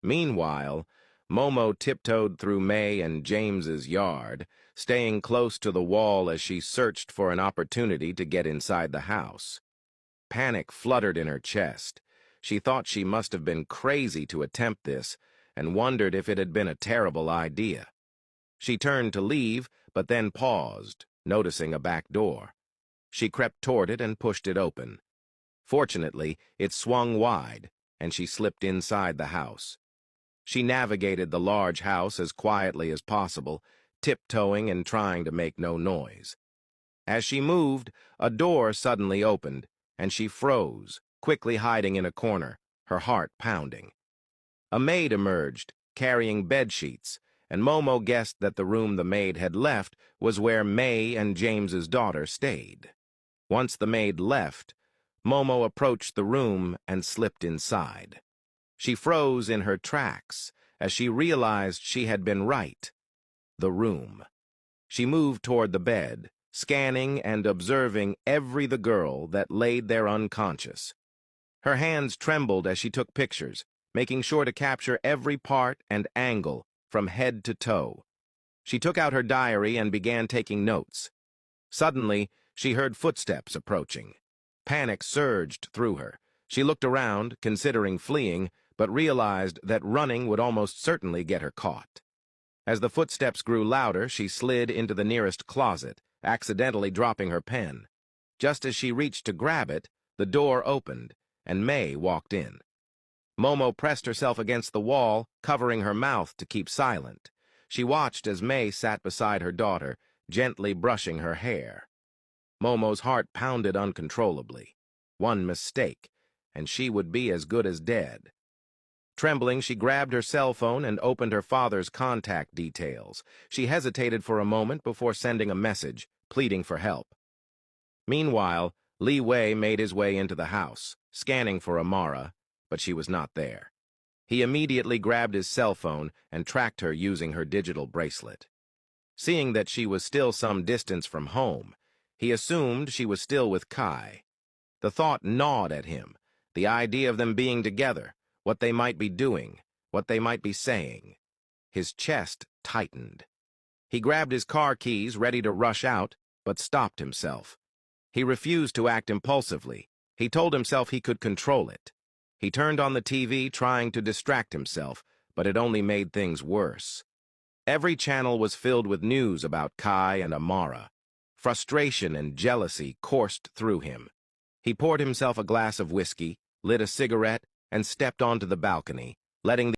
Meanwhile, Momo tiptoed through May and James's yard, staying close to the wall as she searched for an opportunity to get inside the house. Panic fluttered in her chest. She thought she must have been crazy to attempt this, and wondered if it had been a terrible idea. She turned to leave, but then paused, noticing a back door. She crept toward it and pushed it open. Fortunately, it swung wide, and she slipped inside the house. She navigated the large house as quietly as possible, tiptoeing and trying to make no noise. As she moved, a door suddenly opened, and she froze, quickly hiding in a corner, her heart pounding. A maid emerged, carrying bedsheets, and Momo guessed that the room the maid had left was where May and James's daughter stayed. Once the maid left, Momo approached the room and slipped inside. She froze in her tracks as she realized she had been right. The room. She moved toward the bed, scanning and observing every the girl that laid there unconscious. Her hands trembled as she took pictures, making sure to capture every part and angle from head to toe. She took out her diary and began taking notes. Suddenly, she heard footsteps approaching. Panic surged through her. She looked around, considering fleeing, but realized that running would almost certainly get her caught. As the footsteps grew louder, she slid into the nearest closet, accidentally dropping her pen. Just as she reached to grab it, the door opened, and May walked in. Momo pressed herself against the wall, covering her mouth to keep silent. She watched as May sat beside her daughter, gently brushing her hair. Momo's heart pounded uncontrollably. One mistake, and she would be as good as dead. Trembling, she grabbed her cell phone and opened her father's contact details. She hesitated for a moment before sending a message, pleading for help. Meanwhile, Liwei made his way into the house, scanning for Amara, but she was not there. He immediately grabbed his cell phone and tracked her using her digital bracelet. Seeing that she was still some distance from home, he assumed she was still with Kai. The thought gnawed at him, the idea of them being together, what they might be doing, what they might be saying. His chest tightened. He grabbed his car keys, ready to rush out, but stopped himself. He refused to act impulsively. He told himself he could control it. He turned on the TV, trying to distract himself, but it only made things worse. Every channel was filled with news about Kai and Amara. Frustration and jealousy coursed through him. He poured himself a glass of whiskey, lit a cigarette, and stepped onto the balcony, letting the